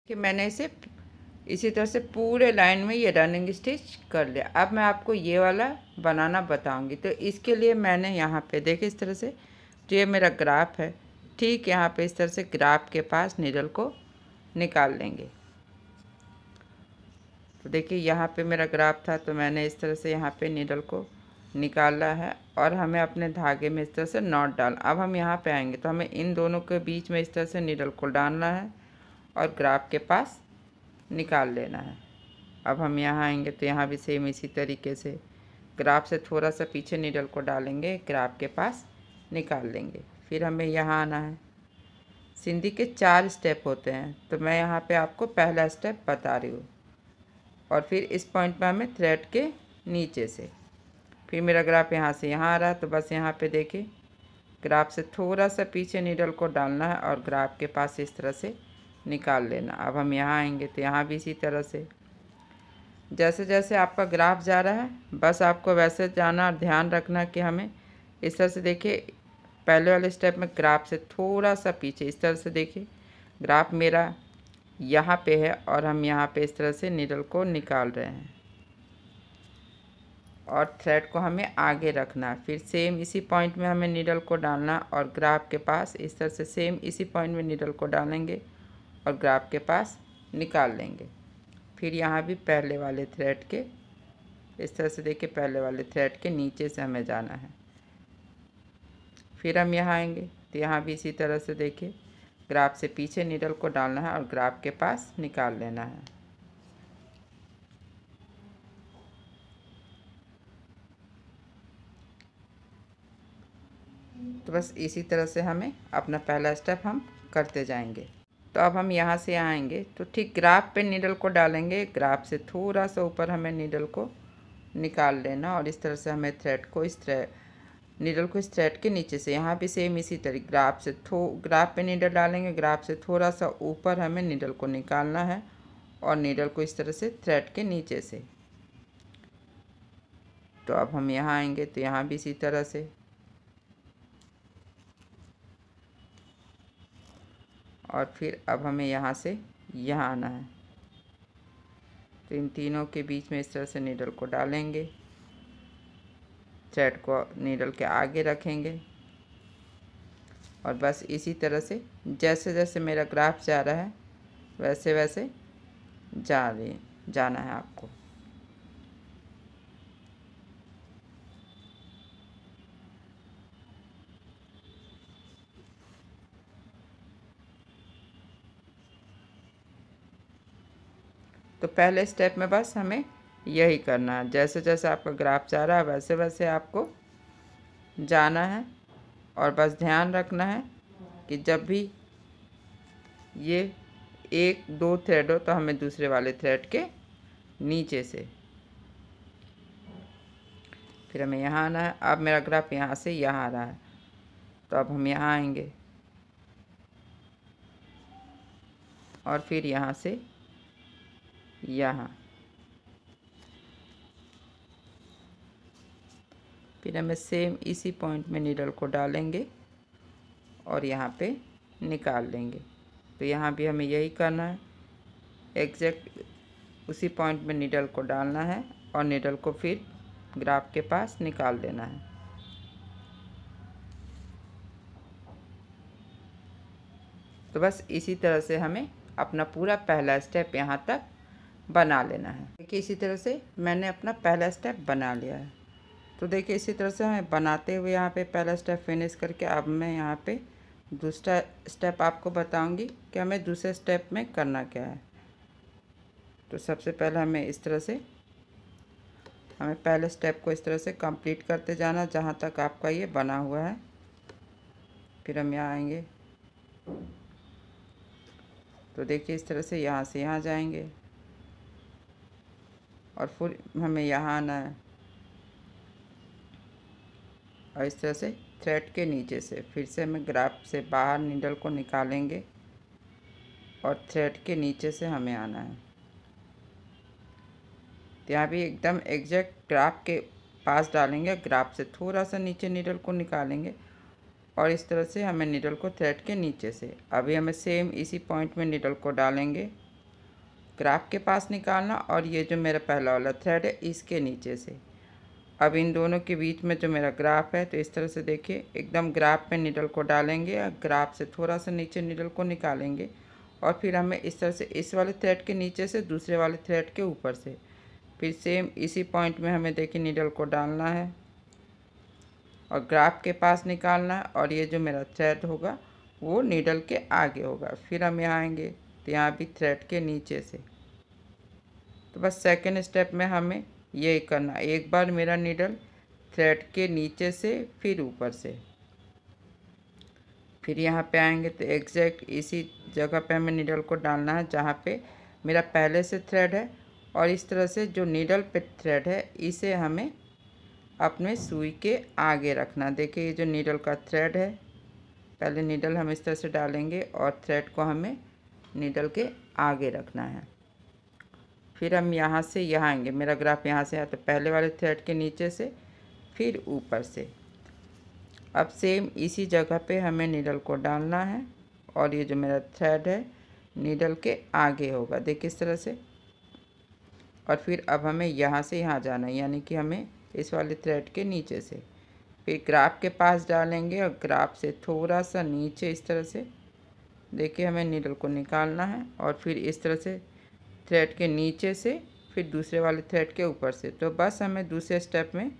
कि मैंने इसे इसी तरह से पूरे लाइन में ये रनिंग स्टिच कर लिया। अब मैं आपको ये वाला बनाना बताऊंगी। तो इसके लिए मैंने यहाँ पे देखिए इस तरह से, जो ये मेरा ग्राफ है, ठीक यहाँ पे इस तरह से ग्राफ के पास नीडल को निकाल लेंगे। तो देखिए यहाँ पे मेरा ग्राफ था, तो मैंने इस तरह से यहाँ पे नीडल को निकाला है और हमें अपने धागे में इस तरह से नॉट डाल। अब हम यहाँ पे आएंगे तो हमें इन दोनों के बीच में इस तरह से नीडल को डालना है और ग्राफ के पास निकाल लेना है। अब हम यहाँ आएंगे तो यहाँ भी सेम इसी तरीके से ग्राफ से थोड़ा सा पीछे नीडल को डालेंगे, ग्राफ के पास निकाल लेंगे। फिर हमें यहाँ आना है। सिंधी के 4 स्टेप होते हैं, तो मैं यहाँ पे आपको पहला स्टेप बता रही हूँ। और फिर इस पॉइंट पे हमें थ्रेड के नीचे से, फिर मेरा ग्राफ यहाँ से यहाँ आ रहा है, तो बस यहाँ पे देखिए ग्राफ से थोड़ा सा पीछे नीडल को डालना है और ग्राफ के पास इस तरह से निकाल लेना। अब हम यहाँ आएंगे तो यहाँ भी इसी तरह से, जैसे जैसे आपका ग्राफ जा रहा है बस आपको वैसे जाना और ध्यान रखना कि हमें इस तरह से, देखिए पहले वाले स्टेप में ग्राफ से थोड़ा सा पीछे इस तरह से, देखिए ग्राफ मेरा यहाँ पे है और हम यहाँ पे इस तरह से नीडल को निकाल रहे हैं और थ्रेड को हमें आगे रखना है। फिर सेम इसी पॉइंट में हमें नीडल को डालना और ग्राफ के पास इस तरह से सेम इसी पॉइंट में नीडल को डालेंगे और ग्राफ के पास निकाल लेंगे। फिर यहाँ भी पहले वाले थ्रेड के इस तरह से, देखिए पहले वाले थ्रेड के नीचे से हमें जाना है। फिर हम यहाँ आएंगे तो यहाँ भी इसी तरह से देखिए ग्राफ से पीछे नीडल को डालना है और ग्राफ के पास निकाल लेना है। तो बस इसी तरह से हमें अपना पहला स्टेप हम करते जाएंगे। तो अब हम यहाँ से आएंगे तो ठीक ग्राफ पे नीडल को डालेंगे, ग्राफ से थोड़ा सा ऊपर हमें नीडल को निकाल लेना और इस तरह से हमें थ्रेड को नीडल को इस थ्रेड के नीचे से, यहाँ भी सेम इसी तरीके ग्राफ पे नीडल डालेंगे, ग्राफ से थोड़ा सा ऊपर हमें नीडल को निकालना है और नीडल को इस तरह से थ्रेड के नीचे से। तो अब हम यहाँ आएंगे तो यहाँ भी इसी तरह से, और फिर अब हमें यहाँ से यहाँ आना है। तो इन तीनों के बीच में इस तरह से नीडल को डालेंगे, थ्रेड को नीडल के आगे रखेंगे और बस इसी तरह से जैसे जैसे मेरा ग्राफ जा रहा है वैसे वैसे जाना है आपको। तो पहले स्टेप में बस हमें यही करना है, जैसे जैसे आपका ग्राफ जा रहा है वैसे वैसे आपको जाना है और बस ध्यान रखना है कि जब भी ये 1-2 थ्रेड हो तो हमें दूसरे वाले थ्रेड के नीचे से, फिर हमें यहाँ आना है। अब मेरा ग्राफ यहाँ से यहाँ आ रहा है, तो अब हम यहाँ आएंगे और फिर यहाँ से यहाँ, फिर हमें सेम इसी पॉइंट में नीडल को डालेंगे और यहाँ पे निकाल लेंगे। तो यहाँ भी हमें यही करना है, एग्जैक्ट उसी पॉइंट में नीडल को डालना है और नीडल को फिर ग्राफ के पास निकाल देना है। तो बस इसी तरह से हमें अपना पूरा पहला स्टेप यहाँ तक बना लेना है। देखिए इसी तरह से मैंने अपना पहला स्टेप बना लिया है। तो देखिए इसी तरह से हमें बनाते हुए यहाँ पे पहला स्टेप फिनिश करके अब मैं यहाँ पे दूसरा स्टेप आपको बताऊंगी कि हमें दूसरे स्टेप में करना क्या है। तो सबसे पहले हमें इस तरह से, हमें पहले स्टेप को इस तरह से कंप्लीट करते जाना जहाँ तक आपका ये बना हुआ है। फिर हम यहाँ आएंगे तो देखिए इस तरह से यहाँ से यहाँ जाएंगे और फिर हमें यहाँ आना है और इस तरह से थ्रेड के नीचे से फिर से हमें ग्राफ से बाहर नीडल को निकालेंगे और थ्रेड के नीचे से हमें आना है। तो यहाँ भी एकदम एग्जैक्ट ग्राफ के पास डालेंगे, ग्राफ से थोड़ा सा नीचे नीडल को निकालेंगे और इस तरह से हमें नीडल को थ्रेड के नीचे से, अभी हमें सेम इसी पॉइंट में नीडल को डालेंगे ग्राफ के पास निकालना और ये जो मेरा पहला वाला थ्रेड है इसके नीचे से। अब इन दोनों के बीच में जो मेरा ग्राफ है, तो इस तरह से देखिए एकदम ग्राफ पे नीडल को डालेंगे और ग्राफ से थोड़ा सा नीचे नीडल को निकालेंगे और फिर हमें इस तरह से इस वाले थ्रेड के नीचे से दूसरे वाले थ्रेड के ऊपर से फिर सेम इसी पॉइंट में हमें देखिए नीडल को डालना है और ग्राफ के पास निकालना है और ये जो मेरा थ्रेड होगा वो नीडल के आगे होगा। फिर हम यहाँ आएंगे तो यहाँ भी थ्रेड के नीचे से। तो बस सेकेंड स्टेप में हमें यही करना, एक बार मेरा नीडल थ्रेड के नीचे से फिर ऊपर से, फिर यहाँ पे आएंगे तो एग्जैक्ट इसी जगह पे हमें नीडल को डालना है जहाँ पे मेरा पहले से थ्रेड है और इस तरह से जो नीडल पे थ्रेड है इसे हमें अपने सुई के आगे रखना। देखिए ये जो नीडल का थ्रेड है, पहले नीडल हम इस तरह से डालेंगे और थ्रेड को हमें नीडल के आगे रखना है। फिर हम यहाँ से यहाँ आएंगे, मेरा ग्राफ यहाँ से है तो पहले वाले थ्रेड के नीचे से फिर ऊपर से। अब सेम इसी जगह पे हमें नीडल को डालना है और ये जो मेरा थ्रेड है नीडल के आगे होगा, देखिए इस तरह से। और फिर अब हमें यहाँ से यहाँ जाना है, यानी कि हमें इस वाले थ्रेड के नीचे से फिर ग्राफ के पास डालेंगे और ग्राफ से थोड़ा सा नीचे इस तरह से देखिए हमें नीडल को निकालना है और फिर इस तरह से थ्रेड के नीचे से फिर दूसरे वाले थ्रेड के ऊपर से। तो बस हमें दूसरे स्टेप में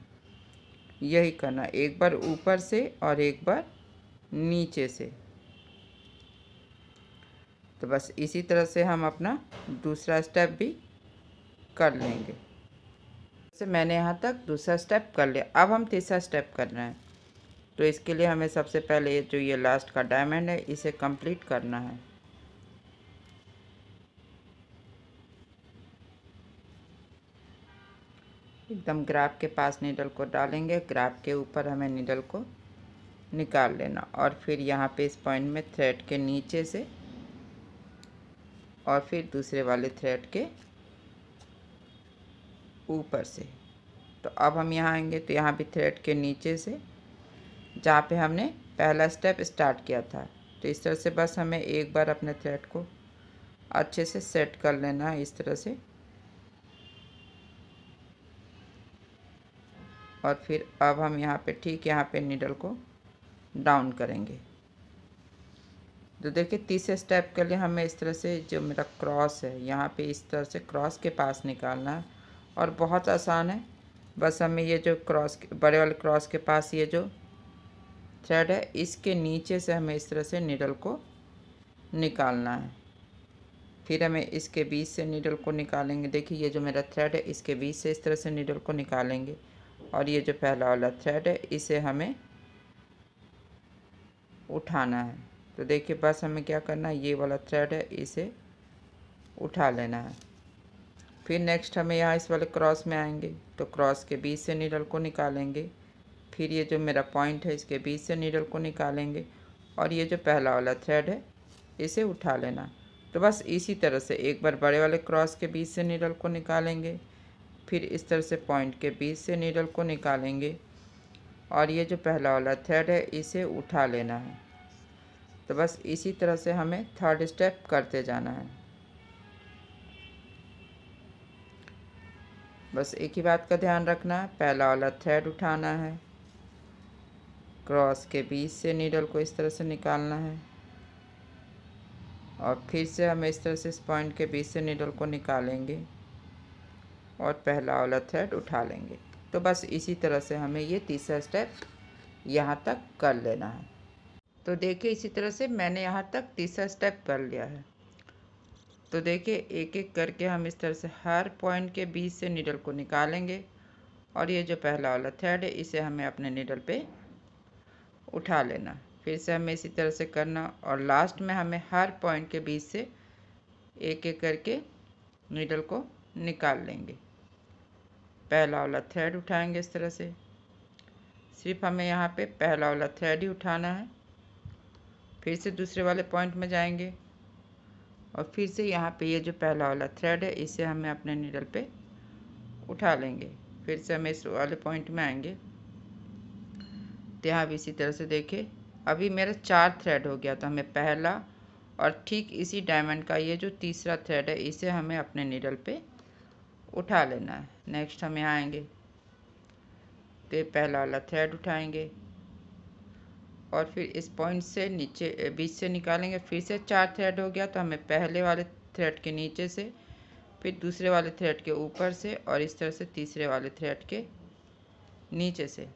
यही करना, एक बार ऊपर से और एक बार नीचे से। तो बस इसी तरह से हम अपना दूसरा स्टेप भी कर लेंगे। जैसे मैंने यहाँ तक दूसरा स्टेप कर लिया, अब हम तीसरा स्टेप कर रहे हैं। तो इसके लिए हमें सबसे पहले जो ये लास्ट का डायमंड है इसे कंप्लीट करना है। एकदम ग्राफ के पास नीडल को डालेंगे, ग्राफ के ऊपर हमें नीडल को निकाल लेना और फिर यहाँ पे इस पॉइंट में थ्रेड के नीचे से और फिर दूसरे वाले थ्रेड के ऊपर से। तो अब हम यहाँ आएंगे तो यहाँ भी थ्रेड के नीचे से जहाँ पे हमने पहला स्टेप स्टार्ट किया था, तो इस तरह से बस हमें एक बार अपने थ्रेड को अच्छे से सेट कर लेना है इस तरह से। और फिर अब हम यहाँ पे ठीक यहाँ पे नीडल को डाउन करेंगे। तो देखिए तीसरे स्टेप के लिए हमें इस तरह से जो मेरा क्रॉस है यहाँ पे इस तरह से क्रॉस के पास निकालना है और बहुत आसान है। बस हमें ये जो क्रॉस बड़े वाले क्रॉस के पास ये जो थ्रेड है इसके नीचे से हमें इस तरह से नीडल को निकालना है। फिर हमें इसके बीच से नीडल को निकालेंगे, देखिए ये जो मेरा थ्रेड है इसके बीच से इस तरह से नीडल को निकालेंगे और ये जो पहला वाला थ्रेड है इसे हमें उठाना है। तो देखिए बस हमें क्या करना है, ये वाला थ्रेड है इसे उठा लेना है। फिर नेक्स्ट हमें यहाँ इस वाले क्रॉस में आएंगे तो क्रॉस के बीच से नीडल को निकालेंगे। फिर ये जो मेरा पॉइंट है इसके बीच से नीडल को निकालेंगे और ये जो पहला वाला थ्रेड है इसे उठा लेना। तो बस इसी तरह से एक बार बड़े वाले क्रॉस के बीच से नीडल को निकालेंगे, फिर इस तरह से पॉइंट के बीच से नीडल को निकालेंगे और ये जो पहला वाला थ्रेड है इसे उठा लेना है। तो बस इसी तरह से हमें थर्ड स्टेप करते जाना है। बस एक ही बात का ध्यान रखना है, पहला वाला थ्रेड उठाना है, क्रॉस के बीच से नीडल को इस तरह से निकालना है और फिर से हम इस तरह से इस पॉइंट के बीच से नीडल को निकालेंगे और पहला वाला थ्रेड उठा लेंगे। तो बस इसी तरह से हमें ये तीसरा स्टेप यहाँ तक कर लेना है। तो देखिए इसी तरह से मैंने यहाँ तक तीसरा स्टेप कर लिया है। तो देखिए एक एक करके हम इस तरह से हर पॉइंट के बीच से नीडल को निकालेंगे और ये जो पहला वाला थ्रेड है इसे हमें अपने नीडल पे उठा लेना। फिर से हमें इसी तरह से करना और लास्ट में हमें हर पॉइंट के बीच से एक एक करके नीडल को निकाल लेंगे। पहला वाला थ्रेड उठाएंगे इस तरह से, सिर्फ हमें यहाँ पे पहला वाला थ्रेड ही उठाना है। फिर से दूसरे वाले पॉइंट में जाएंगे और फिर से यहाँ पे ये जो पहला वाला थ्रेड है इसे हमें अपने नीडल पे उठा लेंगे। फिर से हम इस वाले पॉइंट में आएंगे तो यहाँ भी इसी तरह से देखिए अभी मेरा 4 थ्रेड हो गया, तो हमें पहला और ठीक इसी डायमंड का ये जो तीसरा थ्रेड है इसे हमें अपने नीडल पे उठा लेना है। नेक्स्ट हम यहाँ आएंगे तो ये पहला वाला थ्रेड उठाएंगे और फिर इस पॉइंट से नीचे बीच से निकालेंगे। फिर से 4 थ्रेड हो गया तो हमें पहले वाले थ्रेड के नीचे से, फिर दूसरे वाले थ्रेड के ऊपर से और इस तरह से तीसरे वाले थ्रेड के नीचे से।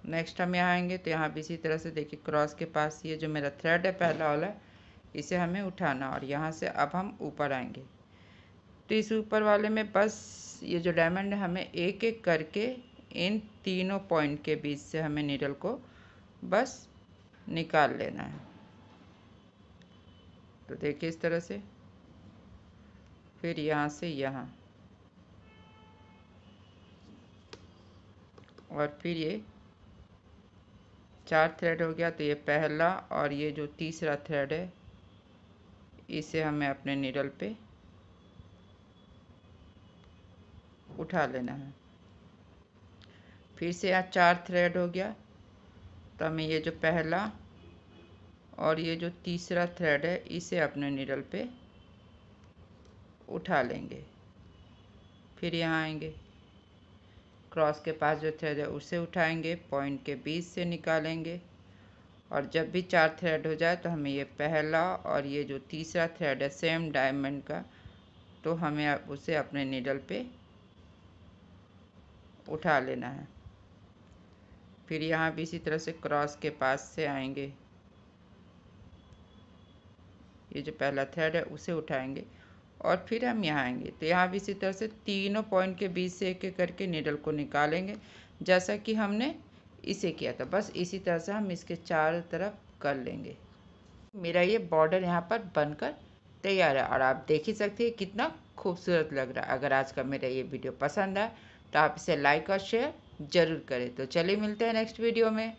नेक्स्ट हम यहाँ आएंगे तो यहाँ भी इसी तरह से देखिए क्रॉस के पास ये जो मेरा थ्रेड है पहला वाला, इसे हमें उठाना और यहाँ से अब हम ऊपर आएंगे। तो इस ऊपर वाले में बस ये जो डायमंड है हमें एक एक करके इन तीनों पॉइंट के बीच से हमें नीडल को बस निकाल लेना है। तो देखिए इस तरह से, फिर यहाँ से यहाँ और फिर ये 4 थ्रेड हो गया। तो ये पहला और ये जो तीसरा थ्रेड है इसे हमें अपने नीडल पे उठा लेना है। फिर से यहाँ 4 थ्रेड हो गया तो हमें ये जो पहला और ये जो तीसरा थ्रेड है इसे अपने नीडल पे उठा लेंगे। फिर यहाँ आएंगे, क्रॉस के पास जो थ्रेड है उसे उठाएंगे, पॉइंट के बीच से निकालेंगे और जब भी 4 थ्रेड हो जाए तो हमें ये पहला और ये जो तीसरा थ्रेड है सेम डायमंड का, तो हमें उसे अपने नीडल पे उठा लेना है। फिर यहाँ भी इसी तरह से क्रॉस के पास से आएंगे, ये जो पहला थ्रेड है उसे उठाएंगे और फिर हम यहाँ आएंगे तो यहाँ भी इसी तरह से तीनों पॉइंट के बीच से एक एक करके नीडल को निकालेंगे जैसा कि हमने इसे किया था। बस इसी तरह से हम इसके चारों तरफ कर लेंगे। मेरा ये बॉर्डर यहाँ पर बनकर तैयार है और आप देख ही सकते हैं कितना खूबसूरत लग रहा है। अगर आज का मेरा ये वीडियो पसंद आए तो आप इसे लाइक और शेयर ज़रूर करें। तो चलिए मिलते हैं नेक्स्ट वीडियो में।